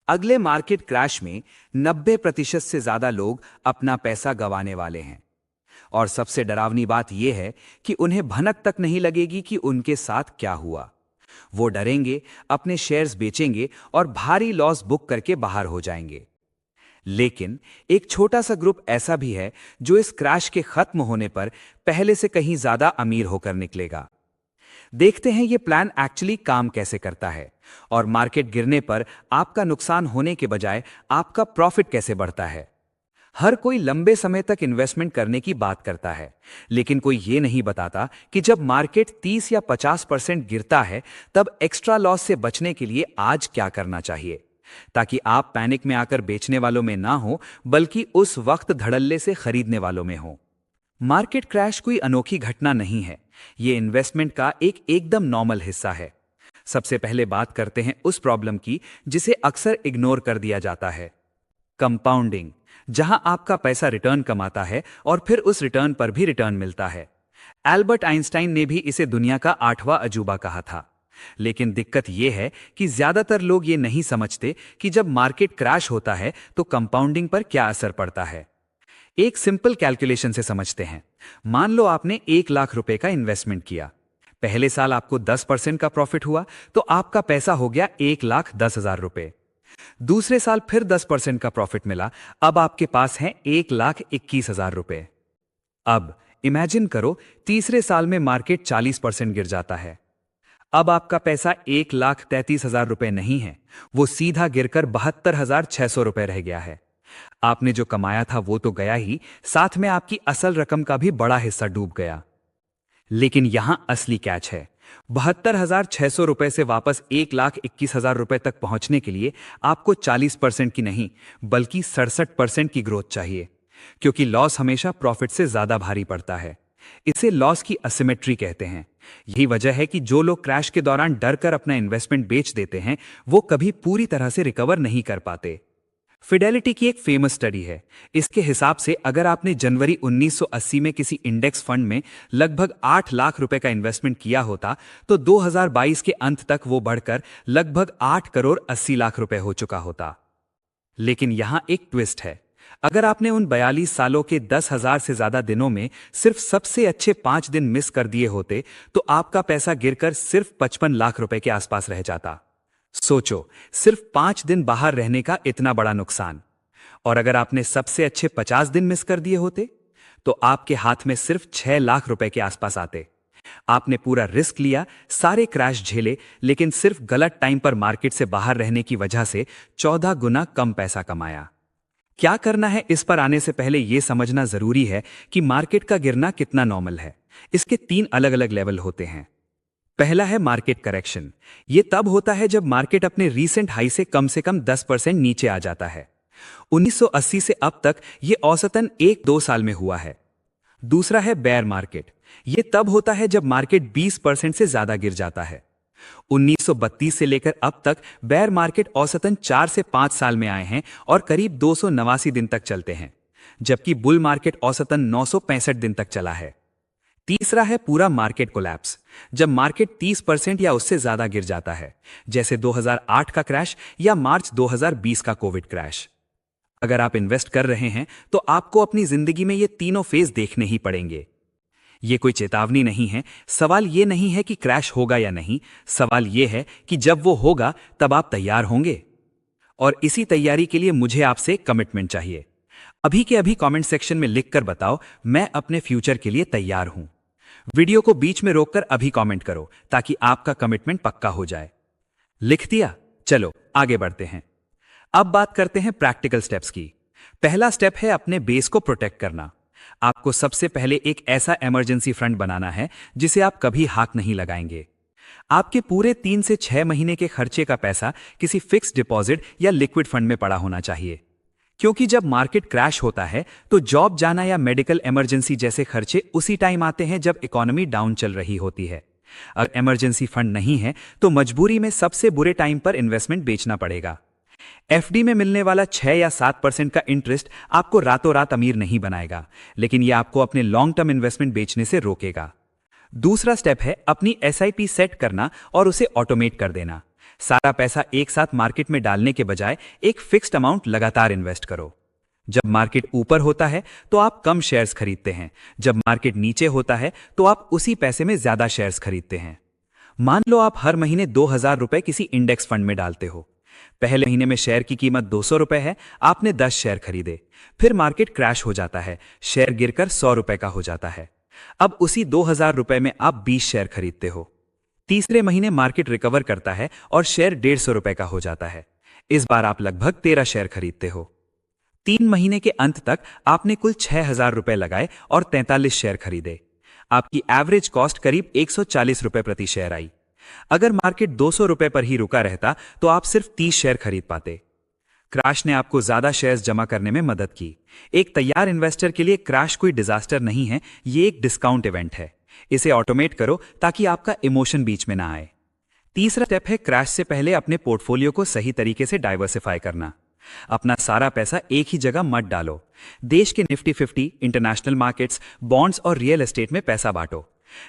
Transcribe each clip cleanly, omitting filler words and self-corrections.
अगले market crash में 90% से ज्यादा लोग अपना पैसा गंवाने वाले हैं। और सबसे डरावनी बात यह है कि उन्हें भनक तक नहीं लगेगी कि उनके साथ क्या हुआ। वो डरेंगे, अपने शेयर्स बेचेंगे और भारी लॉस बुक करके बाहर हो जाएंगे। लेकिन एक छोटा सा ग्रुप ऐसा भी है जो इस क्रैश के खत्म होने पर पहले से कहीं ज्यादा अमीर होकर निकलेगा। देखते हैं ये प्लान एक्चुअली काम कैसे करता है और मार्केट गिरने पर आपका नुकसान होने के बजाय आपका प्रॉफिट कैसे बढ़ता है। हर कोई लंबे समय तक इन्वेस्टमेंट करने की बात करता है, लेकिन कोई ये नहीं बताता कि जब मार्केट 30 या 50% गिरता है तब एक्स्ट्रा लॉस से बचने के लिए आज क्या करना चाहिए, ताकि आप पैनिक में आकर बेचने वालों में ना हो बल्कि उस वक्त धड़ल्ले से खरीदने वालों में हो। मार्केट क्रैश कोई अनोखी घटना नहीं है, ये इन्वेस्टमेंट का एक एकदम नॉर्मल हिस्सा है। सबसे पहले बात करते हैं उस प्रॉब्लम की जिसे अक्सर इग्नोर कर दिया जाता है, कंपाउंडिंग, जहां आपका पैसा रिटर्न कमाता है और फिर उस रिटर्न पर भी रिटर्न मिलता है। एल्बर्ट आइंस्टाइन ने भी इसे दुनिया का 8वां अजूबा कहा था। लेकिन दिक्कत यह है कि ज्यादातर लोग ये नहीं समझते कि जब मार्केट क्रैश होता है तो कंपाउंडिंग पर क्या असर पड़ता है। एक सिंपल कैलकुलेशन से समझते हैं। मान लो आपने 1 लाख रुपए का इन्वेस्टमेंट किया। पहले साल आपको 10% का प्रॉफिट हुआ तो आपका पैसा हो गया 1,10,000 रुपए। दूसरे साल फिर 10% का प्रॉफिट मिला, अब आपके पास है 1,21,000 रुपए। अब इमेजिन करो तीसरे साल में मार्केट 40% गिर जाता है। अब आपका पैसा 1,33,000 रुपए नहीं है, वो सीधा गिरकर 72,600 रुपए रह गया है। आपने जो कमाया था वो तो गया ही, साथ में आपकी असल रकम का भी बड़ा हिस्सा डूब गया। लेकिन यहां असली कैच है। 72,600 रुपए से वापस 1,21,000 रुपए तक पहुंचने के लिए आपको 40% की नहीं बल्कि 67% की ग्रोथ चाहिए, क्योंकि लॉस हमेशा प्रॉफिट से ज्यादा भारी पड़ता है। इसे लॉस की असिमेट्री कहते हैं। यही वजह है कि जो लोग क्रैश के दौरान डर कर अपना इन्वेस्टमेंट बेच देते हैं वो कभी पूरी तरह से रिकवर नहीं कर पाते। फिडेलिटी की एक फेमस स्टडी है। इसके हिसाब से अगर आपने जनवरी 1980 में किसी इंडेक्स फंड में लगभग 8 लाख रुपए का इन्वेस्टमेंट किया होता तो 2022 के अंत तक वो बढ़कर लगभग 8 करोड़ 80 लाख रुपए हो चुका होता। लेकिन यहां एक ट्विस्ट है। अगर आपने उन 42 सालों के 10,000 से ज्यादा दिनों में सिर्फ सबसे अच्छे 5 दिन मिस कर दिए होते तो आपका पैसा गिरकर सिर्फ 55 लाख रुपए के आसपास रह जाता। सोचो, सिर्फ 5 दिन बाहर रहने का इतना बड़ा नुकसान। और अगर आपने सबसे अच्छे 50 दिन मिस कर दिए होते तो आपके हाथ में सिर्फ 6 लाख रुपए के आसपास आते। आपने पूरा रिस्क लिया, सारे क्रैश झेले, लेकिन सिर्फ गलत टाइम पर मार्केट से बाहर रहने की वजह से 14 गुना कम पैसा कमाया। क्या करना है, इस पर आने से पहले यह समझना जरूरी है कि मार्केट का गिरना कितना नॉर्मल है। इसके 3 अलग अलग लेवल होते हैं। पहला है मार्केट करेक्शन। यह तब होता है जब मार्केट अपने रीसेंट हाई से कम 10% नीचे आ जाता है। 1980 से अब तक यह औसतन 1-2 साल में हुआ है। दूसरा है बेयर मार्केट। यह तब होता है जब मार्केट 20% से ज्यादा गिर जाता है। 1932 से लेकर अब तक बेयर मार्केट औसतन 4 से 5 साल में आए हैं और करीब 289 दिन तक चलते हैं, जबकि बुल मार्केट औसतन 965 दिन तक चला है। तीसरा है पूरा मार्केट कोलैप्स, जब मार्केट 30% या उससे ज्यादा गिर जाता है, जैसे 2008 का क्रैश या मार्च 2020 का कोविड क्रैश। अगर आप इन्वेस्ट कर रहे हैं तो आपको अपनी जिंदगी में ये तीनों फेज देखने ही पड़ेंगे। ये कोई चेतावनी नहीं है। सवाल ये नहीं है कि क्रैश होगा या नहीं, सवाल ये है कि जब वो होगा तब आप तैयार होंगे। और इसी तैयारी के लिए मुझे आपसे कमिटमेंट चाहिए। अभी के अभी कमेंट सेक्शन में लिखकर बताओ, मैं अपने फ्यूचर के लिए तैयार हूं। वीडियो को बीच में रोककर अभी कमेंट करो ताकि आपका कमिटमेंट पक्का हो जाए। लिख दिया? चलो आगे बढ़ते हैं। अब बात करते हैं प्रैक्टिकल स्टेप्स की। पहला स्टेप है अपने बेस को प्रोटेक्ट करना। आपको सबसे पहले एक ऐसा इमरजेंसी फंड बनाना है जिसे आप कभी हाथ नहीं लगाएंगे। आपके पूरे 3 से 6 महीने के खर्चे का पैसा किसी फिक्स डिपॉजिट या लिक्विड फंड में पड़ा होना चाहिए, क्योंकि जब मार्केट क्रैश होता है तो जॉब जाना या मेडिकल इमरजेंसी जैसे खर्चे उसी टाइम आते हैं जब इकोनॉमी डाउन चल रही होती है। अगर इमरजेंसी फंड नहीं है तो मजबूरी में सबसे बुरे टाइम पर इन्वेस्टमेंट बेचना पड़ेगा। एफडी में मिलने वाला 6 या 7% का इंटरेस्ट आपको रातों रात अमीर नहीं बनाएगा, लेकिन यह आपको अपने लॉन्ग टर्म इन्वेस्टमेंट बेचने से रोकेगा। दूसरा स्टेप है अपनी एसआईपी सेट करना और उसे ऑटोमेट कर देना। सारा पैसा एक साथ मार्केट में डालने के बजाय एक फिक्स्ड अमाउंट लगातार इन्वेस्ट करो। जब मार्केट ऊपर होता है तो आप कम शेयर्स खरीदते हैं, जब मार्केट नीचे होता है तो आप उसी पैसे में ज्यादा शेयर्स खरीदते हैं। मान लो आप हर महीने 2,000 रुपए किसी इंडेक्स फंड में डालते हो। पहले महीने में शेयर की कीमत 200 रुपए है, आपने 10 शेयर खरीदे। फिर मार्केट क्रैश हो जाता है, शेयर गिरकर 100 रुपए का हो जाता है। अब उसी 2,000 रुपए में आप 20 शेयर खरीदते हो। तीसरे महीने मार्केट रिकवर करता है और शेयर 150 रुपए का हो जाता है। इस बार आप लगभग 13 शेयर खरीदते हो। 3 महीने के अंत तक आपने कुल 6,000 रुपए लगाए और 43 शेयर खरीदे। आपकी एवरेज कॉस्ट करीब 140 रुपए प्रति शेयर आई। अगर मार्केट 200 रुपए पर ही रुका रहता तो आप सिर्फ 30 शेयर खरीद पाते। क्रैश ने आपको ज्यादा शेयर्स जमा करने में मदद की। एक तैयार इन्वेस्टर के लिए क्रैश कोई डिजास्टर नहीं है, ये एक डिस्काउंट इवेंट है। इसे ऑटोमेट करो ताकि आपका इमोशन बीच में ना आए। तीसरा स्टेप है क्रैश से पहले अपने पोर्टफोलियो को सही तरीके से डाइवर्सिफाई करना। अपना सारा पैसा एक ही जगह मत डालो। देश के निफ्टी 50, इंटरनेशनल मार्केट्स, बॉन्ड्स और रियल एस्टेट में पैसा बांटो।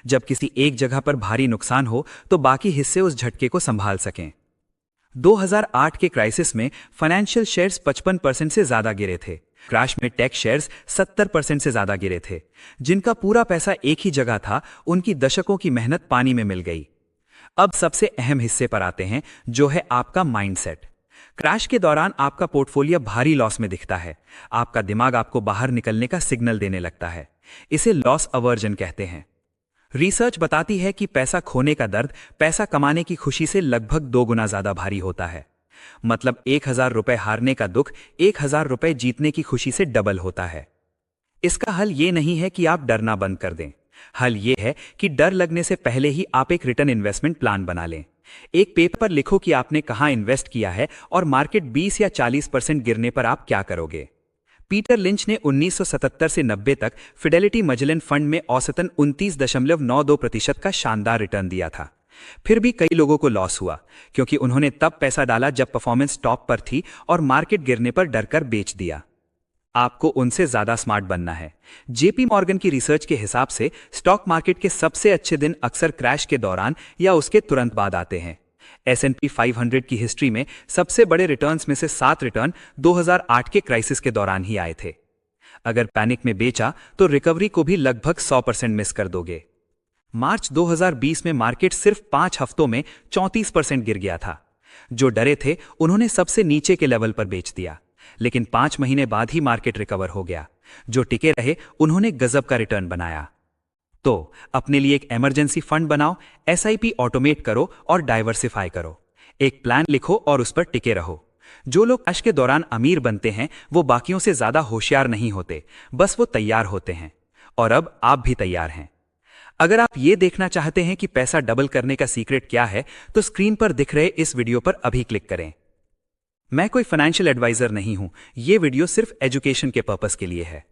जब किसी एक जगह पर भारी नुकसान हो तो बाकी हिस्से उस झटके को संभाल सकें। 2008 के क्राइसिस में फाइनेंशियल शेयर्स 55% से ज्यादा गिरे थे। क्रैश में टेक शेयर्स 70% से ज्यादा गिरे थे। जिनका पूरा पैसा एक ही जगह था, उनकी दशकों की मेहनत पानी में मिल गई। अब सबसे अहम हिस्से पर आते हैं, जो है आपका माइंडसेट। क्रैश के दौरान आपका पोर्टफोलियो भारी लॉस में दिखता है। आपका दिमाग आपको बाहर निकलने का सिग्नल देने लगता है। इसे लॉस अवर्जन कहते हैं। रिसर्च बताती है कि पैसा खोने का दर्द पैसा कमाने की खुशी से लगभग 2 गुना ज्यादा भारी होता है। मतलब 1,000 रुपए हारने का दुख 1,000 रुपए जीतने की खुशी से डबल होता है। इसका हल ये नहीं है कि आप डरना बंद कर दें। हल ये है कि डर लगने से पहले ही आप एक रिटर्न इन्वेस्टमेंट प्लान बना लें। एक पेपर पर लिखो कि आपने कहां इन्वेस्ट किया है और मार्केट 20 या 40% गिरने पर आप क्या करोगे। पीटर लिंच ने 1977 से 90 तक फिडेलिटी मजेलन फंड में औसतन 29.92% का शानदार रिटर्न दिया था। फिर भी कई लोगों को लॉस हुआ क्योंकि उन्होंने तब पैसा डाला जब परफॉर्मेंस टॉप पर थी और मार्केट गिरने पर डरकर बेच दिया। आपको उनसे ज्यादा स्मार्ट बनना है। जेपी मॉर्गन की रिसर्च के हिसाब से स्टॉक मार्केट के सबसे अच्छे दिन अक्सर क्रैश के दौरान या उसके तुरंत बाद आते हैं। S&P 500 की हिस्ट्री में सबसे बड़े रिटर्न्स में से 7 रिटर्न 2008 के क्राइसिस के दौरान ही आए थे। अगर पैनिक में बेचा तो रिकवरी को भी लगभग 100% मिस कर दोगे। मार्च 2020 में मार्केट सिर्फ 5 हफ्तों में 34% गिर गया था। जो डरे थे उन्होंने सबसे नीचे के लेवल पर बेच दिया, लेकिन 5 महीने बाद ही मार्केट रिकवर हो गया। जो टिके रहे उन्होंने गजब का रिटर्न बनाया। तो अपने लिए एक इमरजेंसी फंड बनाओ, SIP ऑटोमेट करो और डाइवर्सिफाई करो। एक प्लान लिखो और उस पर टिके रहो। जो लोग क्रैश के दौरान अमीर बनते हैं वो बाकियों से ज्यादा होशियार नहीं होते, बस वो तैयार होते हैं। और अब आप भी तैयार हैं। अगर आप ये देखना चाहते हैं कि पैसा डबल करने का सीक्रेट क्या है तो स्क्रीन पर दिख रहे इस वीडियो पर अभी क्लिक करें। मैं कोई फाइनेंशियल एडवाइजर नहीं हूं, ये वीडियो सिर्फ एजुकेशन के पर्पस के लिए है।